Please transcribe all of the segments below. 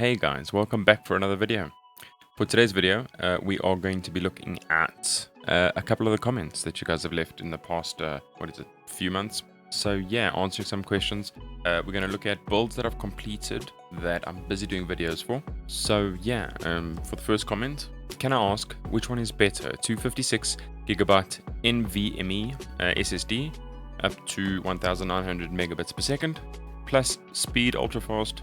Hey guys, welcome back for another video. For today's video, we are going to be looking at a couple of the comments that you guys have left in the past, few months. So yeah, answering some questions. We're going to look at builds that I've completed that I'm busy doing videos for. So yeah, for the first comment, can I ask which one is better? 256 gigabyte NVMe SSD up to 1900 megabits per second, plus speed ultra fast,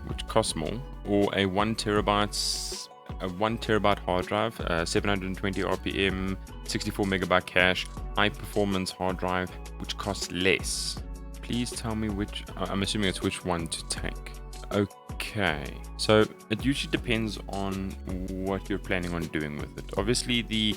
which costs more, or a 1 terabyte hard drive, 720 RPM, 64 megabyte cache, high performance hard drive, which costs less. Please tell me which. I'm assuming it's which one to take. Okay, so it usually depends on what you're planning on doing with it. Obviously, the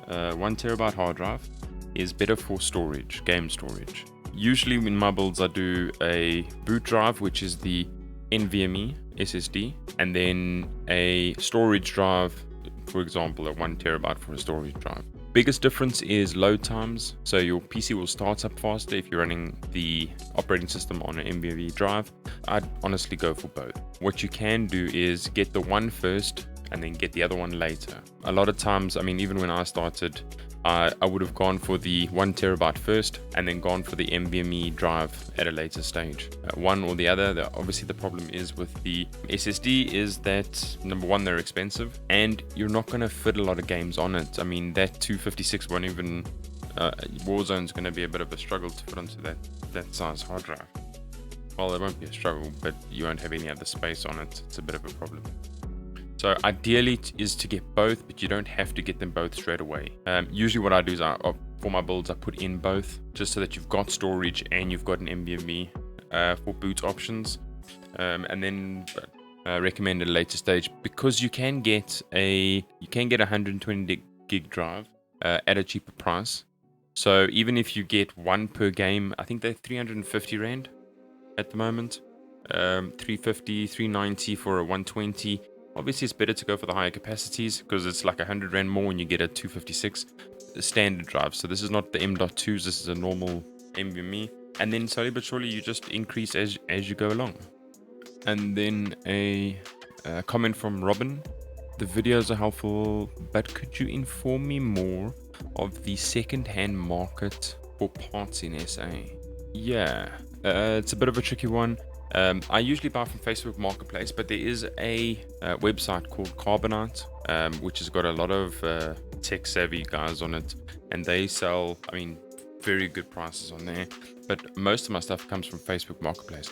1 terabyte hard drive is better for storage, game storage. Usually in my builds I do a boot drive, which is the NVMe SSD, and then a storage drive, for example a 1 terabyte for a storage drive. Biggest difference is load times, so your PC will start up faster if you're running the operating system on an NVMe drive. I'd honestly go for both. What you can do is get the one first and then get the other one later. A lot of times, I mean, even when I started, I would have gone for the 1 terabyte first and then gone for the NVMe drive at a later stage. One or the other. Obviously, the problem is with the SSD is that, number one, they're expensive and you're not going to fit a lot of games on it. I mean, that 256 won't even... Warzone's going to be a bit of a struggle to put onto that size hard drive. Well, it won't be a struggle, but you won't have any other space on it. It's a bit of a problem. So ideally is to get both, but you don't have to get them both straight away. Usually what I do is for my builds I put in both, just so that you've got storage and you've got an NVMe for boot options. And then recommend at a later stage, because you can get a 120 gig drive at a cheaper price. So even if you get one per game, I think they're 350 Rand at the moment. 350, 390 for a 120. Obviously, it's better to go for the higher capacities because it's like 100 Rand more when you get a 256 standard drive. So this is not the M.2s, this is a normal NVMe. And then slowly but surely you just increase as you go along. And then a comment from Robin. The videos are helpful, but could you inform me more of the second-hand market for parts in SA? Yeah, it's a bit of a tricky one. I usually buy from Facebook Marketplace, but there is a website called Carbonite, which has got a lot of tech-savvy guys on it, and they sell, I mean, very good prices on there. But most of my stuff comes from Facebook Marketplace.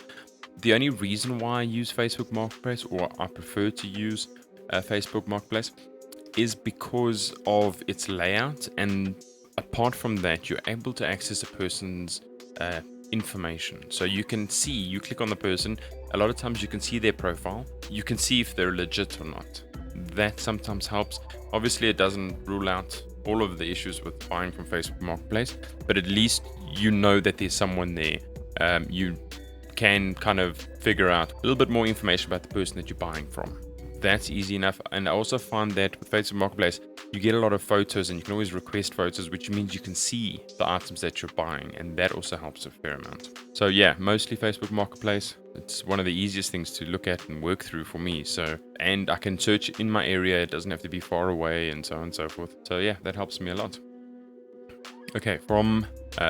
The only reason why I use Facebook Marketplace, or I prefer to use Facebook Marketplace, is because of its layout, and apart from that, you're able to access a person's information. So you can see, you click on the person, a lot of times you can see their profile, you can see if they're legit or not. That sometimes helps. Obviously it doesn't rule out all of the issues with buying from Facebook Marketplace, but at least you know that there's someone there. You can kind of figure out a little bit more information about the person that you're buying from. That's easy enough. And I also find that with Facebook Marketplace, you get a lot of photos and you can always request photos, which means you can see the items that you're buying, and that also helps a fair amount. So yeah, mostly Facebook Marketplace. It's one of the easiest things to look at and work through for me. So, and I can search in my area, it doesn't have to be far away, and so on and so forth. So yeah, that helps me a lot. Okay, from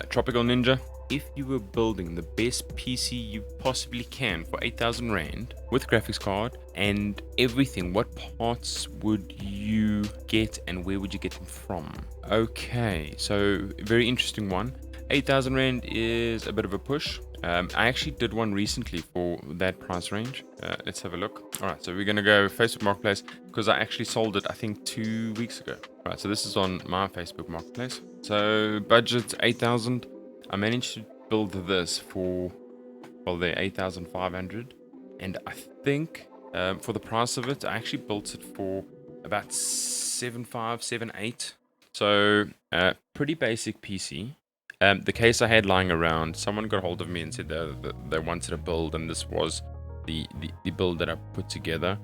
Tropical Ninja. If you were building the best PC you possibly can for 8,000 Rand with graphics card and everything, what parts would you get and where would you get them from? Okay, so very interesting one. 8,000 Rand is a bit of a push. I actually did one recently for that price range. Let's have a look. All right, so we're going to go Facebook Marketplace because I actually sold it, I think, 2 weeks ago. All right, so this is on my Facebook Marketplace. So budget 8,000. I managed to build this for, well, they're 8,500, and I think for the price of it, I actually built it for about 7.5, 7.8. So pretty basic PC. The case I had lying around, someone got hold of me and said they wanted a build, and this was the build that I put together.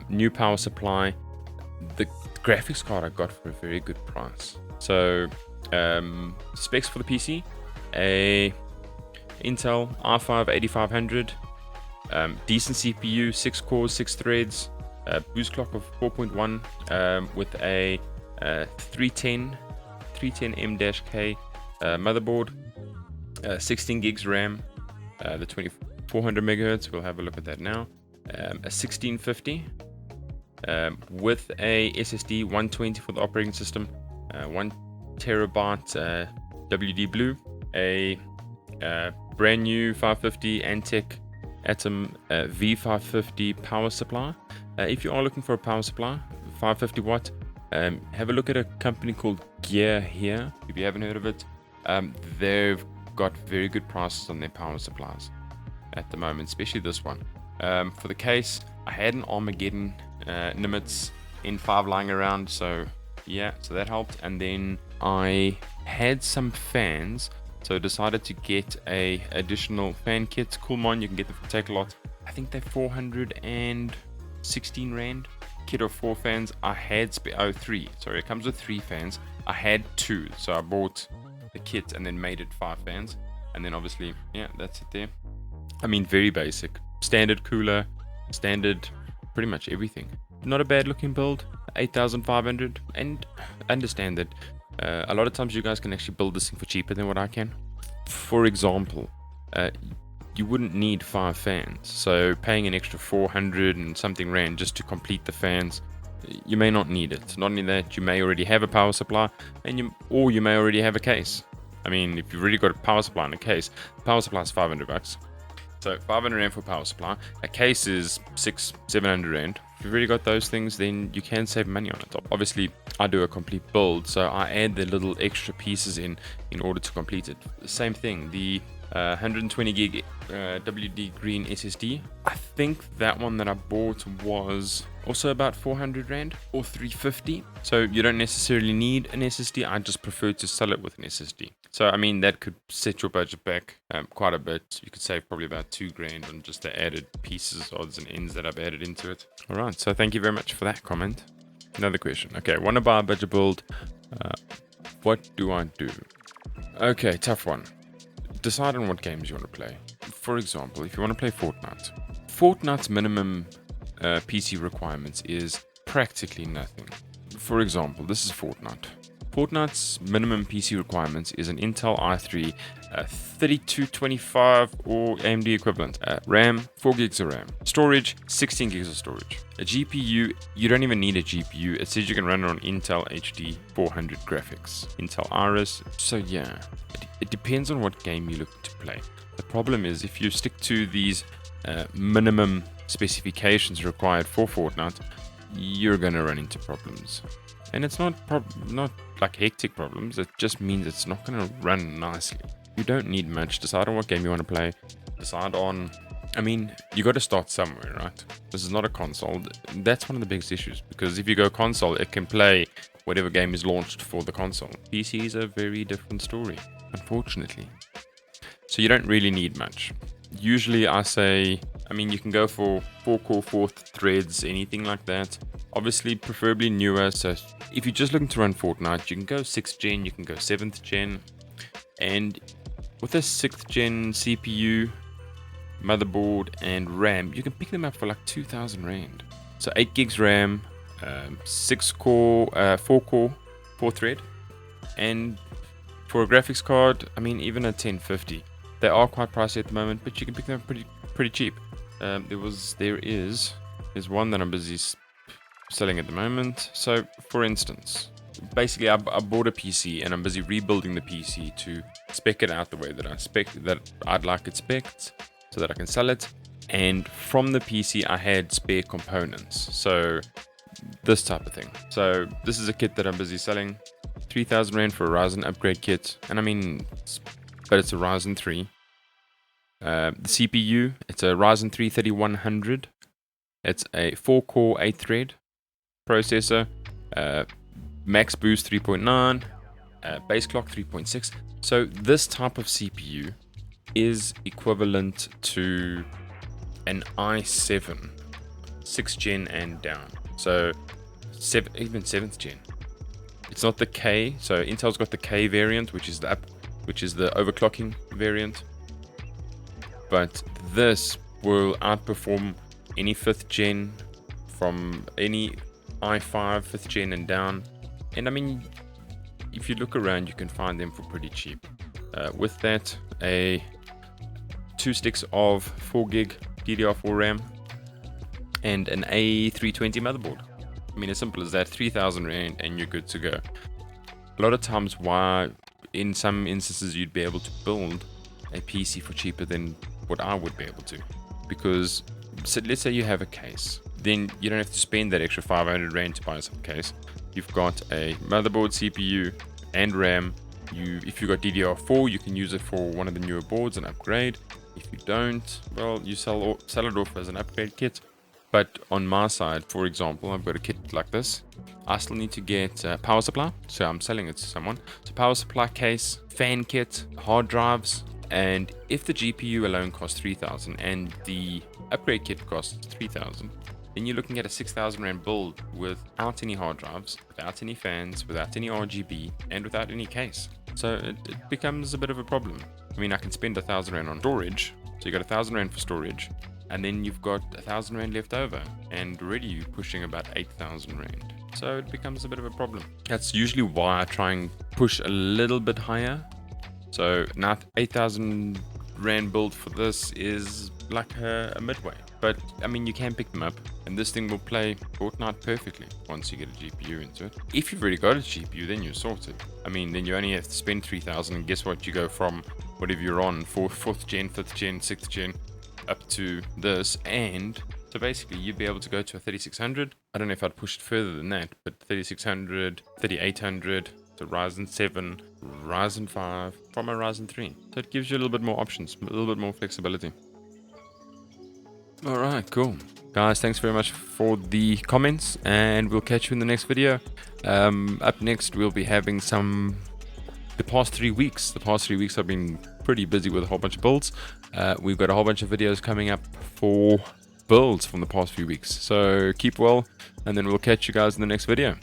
New power supply. The graphics card I got for a very good price. So specs for the PC. A Intel i5 8500, Decent CPU, 6 cores, 6 threads, boost clock of 4.1 with a 310M-K motherboard, 16 gigs RAM, the 2400 megahertz. We'll have a look at that now. A 1650 with a SSD 120 for the operating system, 1 terabyte WD Blue, a brand new 550 Antec Atom V550 power supply. If you are looking for a power supply, 550 watt, have a look at a company called Gear here. If you haven't heard of it, they've got very good prices on their power supplies at the moment, especially this one. For the case, I had an Armageddon Nimitz N5 lying around, so yeah, so that helped. And then I had some fans, so decided to get a additional fan kit. Coolmon, you can get them from Takealot. I think they're 416 rand. Kit of 4 fans. I had three. Sorry, it comes with 3 fans. I had 2, so I bought the kit and then made it 5 fans. And then obviously, yeah, that's it there. I mean, very basic. Standard cooler, standard, pretty much everything. Not a bad looking build, 8,500. And understand that a lot of times you guys can actually build this thing for cheaper than what I can. For example, you wouldn't need 5 fans, so paying an extra 400 and something rand just to complete the fans, you may not need it. Not only that, you may already have a power supply, and you may already have a case. I mean, if you've already got a power supply and a case, the power supply is 500 bucks. So 500 rand for power supply. A case is 600-700 rand. If you've already got those things, then you can save money on it. Obviously, I do a complete build, so I add the little extra pieces in order to complete it. Same thing, the 120 gig WD Green SSD. I think that one that I bought was also about 400 rand or 350. So you don't necessarily need an SSD. I just prefer to sell it with an SSD. So I mean, that could set your budget back quite a bit. You could save probably about 2 grand on just the added pieces, odds and ends that I've added into it. All right, so thank you very much for that comment. Another question. Okay, want to buy a budget build. What do I do? Okay, tough one. Decide on what games you want to play. For example, if you want to play Fortnite's minimum PC requirements is practically nothing. For example, this is Fortnite. Fortnite's minimum PC requirements is an Intel i3 3225 or AMD equivalent. RAM, 4 gigs of RAM. Storage, 16 gigs of storage. A GPU, you don't even need a GPU. It says you can run it on Intel HD 400 graphics. Intel Iris. So yeah, it depends on what game you're looking to play. The problem is if you stick to these minimum specifications required for Fortnite, you're going to run into problems. And it's not like hectic problems, it just means it's not going to run nicely. You don't need much. Decide on what game you want to play. Decide on, I mean, you got to start somewhere, right? This is not a console. That's one of the biggest issues, because if you go console, it can play whatever game is launched for the console. PC is a very different story, unfortunately. So you don't really need much. Usually I say, I mean, you can go for 4-core, 4 threads, anything like that. Obviously, preferably newer. So if you're just looking to run Fortnite, you can go 6th gen, you can go 7th gen. And with a 6th gen CPU, motherboard, and RAM, you can pick them up for like 2,000 rand. So 8 gigs RAM, 6-core, 4-core, 4-thread. And for a graphics card, I mean, even a 1050. They are quite pricey at the moment, but you can pick them up pretty cheap. There's one that I'm busy selling at the moment. So, for instance, basically I bought a PC and I'm busy rebuilding the PC to spec it out the way that I'd like it spec'd, so that I can sell it. And from the PC, I had spare components. So, this type of thing. So, this is a kit that I'm busy selling. 3,000 rand for a Ryzen upgrade kit. And I mean, but it's a Ryzen 3. The CPU, it's a Ryzen 3 3100. It's a 4-core 8-thread processor, max boost 3.9, base clock 3.6. So this type of CPU is equivalent to an i7 6th gen and down. So even 7th gen. It's not the K. So Intel's got the K variant, which is the overclocking variant. But this will outperform any 5th gen from any i5 5th gen and down. And I mean, if you look around, you can find them for pretty cheap. With that, 2 sticks of 4 gig DDR4 RAM and an A320 motherboard. I mean, as simple as that, 3,000 Rand and you're good to go. A lot of times, why in some instances you'd be able to build a PC for cheaper than what I would be able to, because so let's say you have a case, then you don't have to spend that extra 500 Rand to buy yourself a case. You've got a motherboard, CPU and RAM. If you've got DDR4, you can use it for one of the newer boards and upgrade. If you don't, well, you sell it off as an upgrade kit. But on my side, for example, I've got a kit like this. I still need to get power supply, so I'm selling it to someone. So power supply case, fan kit, hard drives, and if the GPU alone costs 3,000 and the upgrade kit costs 3,000, then you're looking at a 6,000 Rand build without any hard drives, without any fans, without any RGB, and without any case. So it becomes a bit of a problem. I mean, I can spend 1,000 Rand on storage, so you got 1,000 Rand for storage, and then you've got 1,000 Rand left over, and already you're pushing about 8,000 Rand. So it becomes a bit of a problem. That's usually why I try and push a little bit higher. So now 8,000 Rand build for this is like a midway. But I mean, you can pick them up, and this thing will play Fortnite perfectly once you get a GPU into it. If you've already got a GPU, then you're sorted. I mean, then you only have to spend 3,000, and guess what? You go from whatever you're on, 4th gen, 5th gen, 6th gen, up to this, and so basically you'd be able to go to a 3600. I don't know if I'd push it further than that, but 3600, 3800, so Ryzen 7, Ryzen 5 from a Ryzen 3. So it gives you a little bit more options, a little bit more flexibility. All right, cool. Guys, thanks very much for the comments, and we'll catch you in the next video. Up next, we'll be having the past 3 weeks. The past 3 weeks I've been pretty busy with a whole bunch of builds. We've got a whole bunch of videos coming up for builds from the past few weeks. So keep well, and then we'll catch you guys in the next video.